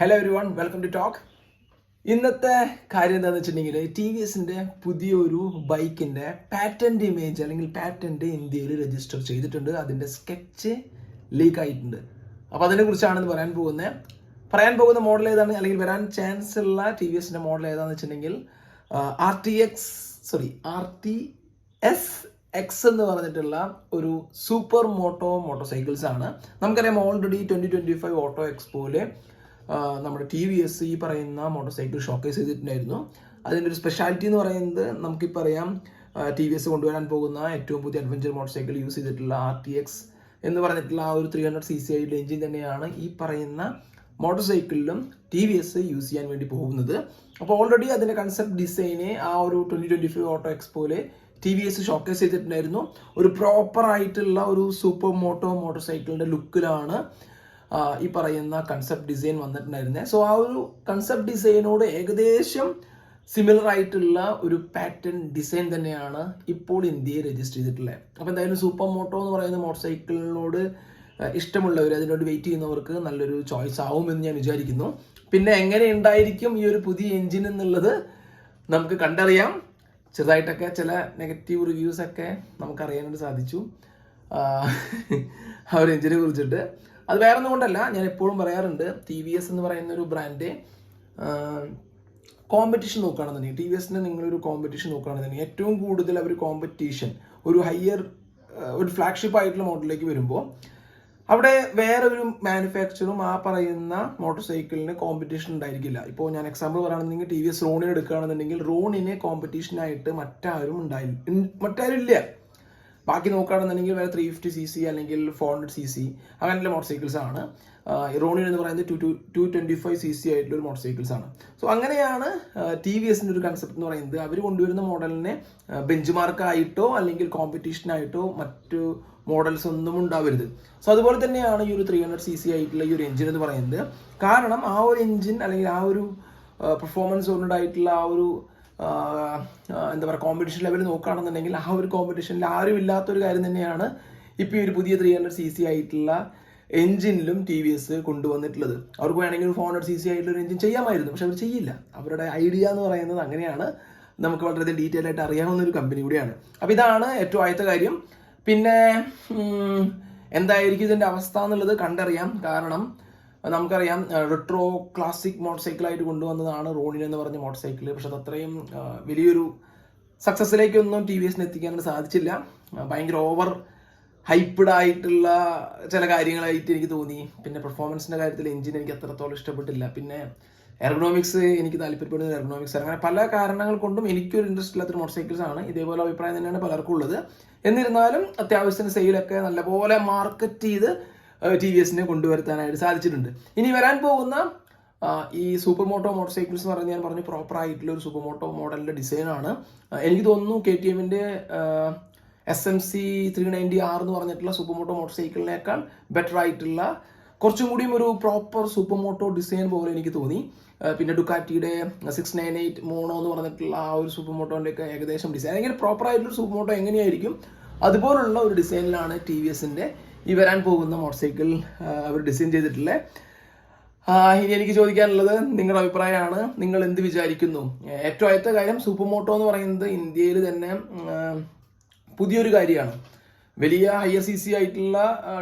Hello everyone, welcome to talk. ഇന്നത്തെ കാര്യം എന്താണെന്ന് വെച്ചിട്ടുണ്ടെങ്കിൽ ടി വി എസിൻ്റെ പുതിയൊരു ബൈക്കിൻ്റെ പാറ്റൻറ്റ് ഇമേജ് അല്ലെങ്കിൽ പാറ്റൻറ്റ് ഇന്ത്യയിൽ രജിസ്റ്റർ ചെയ്തിട്ടുണ്ട്. അതിൻ്റെ സ്കെച്ച് ലീക്ക് ആയിട്ടുണ്ട്. അപ്പോൾ അതിനെക്കുറിച്ചാണ് പറയാൻ പോകുന്ന മോഡൽ ഏതാണ്, അല്ലെങ്കിൽ വരാൻ ചാൻസ് ഉള്ള ടി വി എസിൻ്റെ മോഡൽ ഏതാണെന്ന് വെച്ചിട്ടുണ്ടെങ്കിൽ RTS എക്സ് എന്ന് പറഞ്ഞിട്ടുള്ള ഒരു സൂപ്പർ മോട്ടോ സൈക്കിൾസ് ആണ്. നമുക്കറിയാം ഓൾറെഡി 2025 ഓട്ടോ എക്സ്പോയില് നമ്മുടെ ടി വി എസ് ഈ പറയുന്ന മോട്ടോർ സൈക്കിൾ ഷോക്കേസ് ചെയ്തിട്ടുണ്ടായിരുന്നു. അതിൻ്റെ ഒരു സ്പെഷ്യാലിറ്റി എന്ന് പറയുന്നത് നമുക്കിപ്പോൾ അറിയാം, ടി വി എസ് കൊണ്ടുവരാൻ പോകുന്ന ഏറ്റവും പുതിയ അഡ്വഞ്ചർ മോട്ടോർ സൈക്കിൾ യൂസ് ചെയ്തിട്ടുള്ള RTX എന്ന് പറഞ്ഞിട്ടുള്ള ആ ഒരു 300cc ആയിട്ടുള്ള എഞ്ചിൻ തന്നെയാണ് ഈ പറയുന്ന മോട്ടോർ സൈക്കിളിലും ടി വി എസ് യൂസ് ചെയ്യാൻ വേണ്ടി പോകുന്നത്. അപ്പോൾ ഓൾറെഡി അതിൻ്റെ കൺസെപ്റ്റ് ഡിസൈന് ആ ഒരു 2025 ഓട്ടോ എക്സ്പോയില് ടി വി എസ് ഷോക്കേസ് ചെയ്തിട്ടുണ്ടായിരുന്നു. ഒരു പ്രോപ്പർ ആയിട്ടുള്ള ഒരു സൂപ്പർ മോട്ടോർ സൈക്കിളിൻ്റെ ലുക്കിലാണ് ഈ പറയുന്ന കൺസെപ്റ്റ് ഡിസൈൻ വന്നിട്ടുണ്ടായിരുന്നത്. സോ ആ ഒരു കൺസെപ്റ്റ് ഡിസൈനോട് ഏകദേശം സിമിലർ ആയിട്ടുള്ള ഒരു പാറ്റേൺ ഡിസൈൻ തന്നെയാണ് ഇപ്പോൾ ഇന്ത്യയിൽ രജിസ്റ്റർ ചെയ്തിട്ടുള്ളത്. അപ്പോൾ എന്തായാലും സൂപ്പർ മോട്ടോ എന്ന് പറയുന്ന മോട്ടോർ സൈക്കിളിനോട് ഇഷ്ടമുള്ളവർ, അതിനോട് വെയിറ്റ് ചെയ്യുന്നവർക്ക് നല്ലൊരു ചോയ്സ് ആവുമെന്ന് ഞാൻ വിചാരിക്കുന്നു. പിന്നെ എങ്ങനെ ഉണ്ടായിരിക്കും ഈ ഒരു പുതിയ എഞ്ചിൻ എന്നുള്ളത് നമുക്ക് കണ്ടറിയാം. ചെറുതായിട്ടൊക്കെ ചില നെഗറ്റീവ് റിവ്യൂസ് ഒക്കെ നമുക്കറിയാനായിട്ട് സാധിച്ചു ആ ഒരു എഞ്ചിനെ കുറിച്ചിട്ട്. അത് വേറെ ഒന്നും കൊണ്ടല്ല, ഞാൻ എപ്പോഴും പറയാറുണ്ട്, ടി വി എസ് എന്ന് പറയുന്ന ഒരു ബ്രാൻഡ് കോമ്പറ്റീഷൻ നോക്കുകയാണെന്നുണ്ടെങ്കിൽ, ടി വി എസിന് നിങ്ങളൊരു കോമ്പറ്റീഷൻ നോക്കുകയാണെന്നുണ്ടെങ്കിൽ ഏറ്റവും കൂടുതൽ അവർ കോമ്പറ്റീഷൻ ഒരു ഒരു ഫ്ലാഗ്ഷിപ്പ് ആയിട്ടുള്ള മോഡലിലേക്ക് വരുമ്പോൾ അവിടെ വേറൊരു മാനുഫാക്ചറും ആ പറയുന്ന മോട്ടോർ സൈക്കിളിന് കോമ്പറ്റീഷൻ ഉണ്ടായിരിക്കില്ല. ഇപ്പോൾ ഞാൻ എക്സാമ്പിൾ പറയുകയാണെന്നുണ്ടെങ്കിൽ ടി വി എസ് റോണിന് എടുക്കുകയാണെന്നുണ്ടെങ്കിൽ റോണിന് കോമ്പറ്റീഷനായിട്ട് മറ്റാരും ഇല്ല. ബാക്കി നോക്കുകയാണെന്നുണ്ടെങ്കിൽ വേറെ 350cc അല്ലെങ്കിൽ 400cc അങ്ങനെയുള്ള മോട്ടോർ സൈക്കിൾസ് ആണ്. റോണിൻ എന്ന് പറയുന്നത് 225cc ആയിട്ടുള്ള ഒരു മോട്ടോർ സൈക്കിൾസ് ആണ്. സോ അങ്ങനെയാണ് ടി വി എസിൻ്റെ ഒരു കൺസെപ്റ്റ് എന്ന് പറയുന്നത്. അവർ കൊണ്ടുവരുന്ന മോഡലിനെ ബെഞ്ച് മാർക്കായിട്ടോ അല്ലെങ്കിൽ കോമ്പറ്റീഷനായിട്ടോ മറ്റു മോഡൽസ് ഒന്നും ഉണ്ടാവരുത്. സോ അതുപോലെ തന്നെയാണ് ഈ ഒരു 300cc ആയിട്ടുള്ള ഈ ഒരു എഞ്ചിൻ എന്ന് പറയുന്നത്. കാരണം ആ ഒരു എഞ്ചിൻ അല്ലെങ്കിൽ ആ ഒരു പെർഫോമൻസ് ഓറിയന്റഡ് ആ ഒരു എന്താ പറയുക കോമ്പറ്റീഷൻ ലെവൽ നോക്കുകയാണെന്നുണ്ടെങ്കിൽ ആ ഒരു കോമ്പറ്റീഷനിൽ ആരും ഇല്ലാത്തൊരു കാര്യം തന്നെയാണ് ഇപ്പോൾ ഈ ഒരു പുതിയ 300cc ആയിട്ടുള്ള എഞ്ചിനിലും ടി വി എസ് കൊണ്ടുവന്നിട്ടുള്ളത്. അവർക്ക് വേണമെങ്കിൽ ഒരു 400cc ആയിട്ടുള്ള ഒരു എഞ്ചിൻ ചെയ്യാമായിരുന്നു, പക്ഷെ അവർ ചെയ്യില്ല. അവരുടെ ഐഡിയ എന്ന് പറയുന്നത് അങ്ങനെയാണ്. നമുക്ക് വളരെയധികം ഡീറ്റെയിൽ ആയിട്ട് അറിയാവുന്ന ഒരു കമ്പനി കൂടിയാണ്. അപ്പോൾ ഇതാണ് ഏറ്റവും ആദ്യത്തെ കാര്യം. പിന്നെ എന്തായിരിക്കും ഇതിൻ്റെ അവസ്ഥ എന്നുള്ളത് കണ്ടറിയാം. കാരണം നമുക്കറിയാം റെട്രോ ക്ലാസിക് മോട്ടോർ സൈക്കിളായിട്ട് കൊണ്ടുവന്നതാണ് റോണിൻ എന്ന് പറഞ്ഞ മോട്ടോർ സൈക്കിൾ. പക്ഷെ അത് അത്രയും വലിയൊരു സക്സസ്സിലേക്കൊന്നും ടി വി എസിന് എത്തിക്കാനായിട്ട് സാധിച്ചില്ല. ഭയങ്കര ഓവർ ഹൈപ്ഡ് ആയിട്ടുള്ള ചില കാര്യങ്ങളായിട്ട് എനിക്ക് തോന്നി. പിന്നെ പെർഫോമൻസിൻ്റെ കാര്യത്തിൽ എഞ്ചിൻ എനിക്ക് അത്രത്തോളം ഇഷ്ടപ്പെട്ടില്ല. പിന്നെ എർഗണോമിക്സ് എനിക്ക് താല്പര്യപ്പെടുന്ന എർഗണോമിക്സ്, അങ്ങനെ പല കാരണങ്ങൾ കൊണ്ടും എനിക്കൊരു ഇൻട്രസ്റ്റ് ഇല്ലാത്തൊരു മോട്ടോർ സൈക്കിൾസ് ആണ്. ഇതേപോലെ അഭിപ്രായം തന്നെയാണ് പലർക്കും ഉള്ളത്. എന്നിരുന്നാലും അത്യാവശ്യത്തിന് സെയിലൊക്കെ നല്ലപോലെ മാർക്കറ്റ് ചെയ്ത് ടി വി എസിനെ കൊണ്ടുവരുത്താനായിട്ട് സാധിച്ചിട്ടുണ്ട്. ഇനി വരാൻ പോകുന്ന ഈ സൂപ്പർ മോട്ടോർ സൈക്കിൾസ് എന്ന് പറയുന്നത് ഞാൻ പറഞ്ഞു പ്രോപ്പർ ആയിട്ടുള്ള ഒരു സൂപ്പർ മോട്ടോ മോഡലിൻ്റെ ഡിസൈനാണ്. എനിക്ക് തോന്നുന്നു KTMന്റെ SMC 390R എന്ന് പറഞ്ഞിട്ടുള്ള സൂപ്പർ മോട്ടോർ സൈക്കിളിനേക്കാൾ ബെറ്റർ ആയിട്ടുള്ള കുറച്ചും കൂടിയും ഒരു പ്രോപ്പർ സൂപ്പർ മോട്ടോ ഡിസൈൻ പോലെ എനിക്ക് തോന്നി. പിന്നെ ഡുക്കാറ്റിയുടെ 698 മോണോ എന്ന് പറഞ്ഞിട്ടുള്ള ആ ഒരു സൂപ്പർ മോട്ടോൻ്റെ ഒക്കെ ഏകദേശം ഡിസൈൻ, അല്ലെങ്കിൽ പ്രോപ്പർ ആയിട്ടുള്ള സൂപ്പർ മോട്ടോ എങ്ങനെയായിരിക്കും അതുപോലുള്ള ഒരു ഡിസൈനിലാണ് ടി വി എസിൻ്റെ ഈ വരാൻ പോകുന്ന മോട്ടോർ സൈക്കിൾ അവർ ഡിസൈൻ ചെയ്തിട്ടുള്ളത്. ഇനി എനിക്ക് ചോദിക്കാനുള്ളത് നിങ്ങളുടെ അഭിപ്രായമാണ്. നിങ്ങൾ എന്ത് വിചാരിക്കുന്നു? ഏറ്റവും ആദ്യത്തെ കാര്യം, സൂപ്പർ മോട്ടോ എന്ന് പറയുന്നത് ഇന്ത്യയിൽ തന്നെ പുതിയൊരു കാര്യമാണ്. വലിയ ഹയർ CC ആയിട്ടുള്ള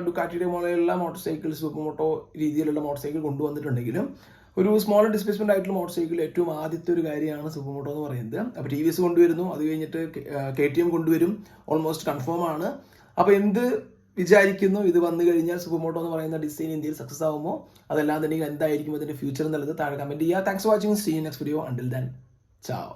ഡുക്കാറ്റിയുടെ മോഡലുള്ള മോട്ടോർ സൈക്കിൾ സൂപ്പർ മോട്ടോ രീതിയിലുള്ള മോട്ടോർ സൈക്കിൾ കൊണ്ടുവന്നിട്ടുണ്ടെങ്കിലും ഒരു സ്മോൾ ഡിസ്പ്ലേസ്മെന്റ് ആയിട്ടുള്ള മോട്ടോർ സൈക്കിൾ ഏറ്റവും ആദ്യത്തെ ഒരു കാര്യമാണ് സൂപ്പർ മോട്ടോ എന്ന് പറയുന്നത്. അപ്പോൾ ടി വി എസ് കൊണ്ടുവരുന്നു, അത് കഴിഞ്ഞിട്ട് KTM കൊണ്ടുവരും, ഓൾമോസ്റ്റ് കൺഫേം ആണ്. അപ്പോൾ എന്ത് വിചാരിക്കുന്നു? ഇത് വന്നു കഴിഞ്ഞാൽ സൂപ്പർ മോട്ടോ എന്ന് പറയുന്ന ഡിസൈൻ ഇന്ത്യയിൽ സക്സസ് ആവുമോ? അതല്ലാന്നുണ്ടെങ്കിൽ എന്തായിരിക്കും അതിന്റെ ഫ്യൂച്ചർ എന്നുള്ളത് താഴെ കമന്റ് ചെയ്യുക. Thanks for watching. See you next video. Until then, ചാओ.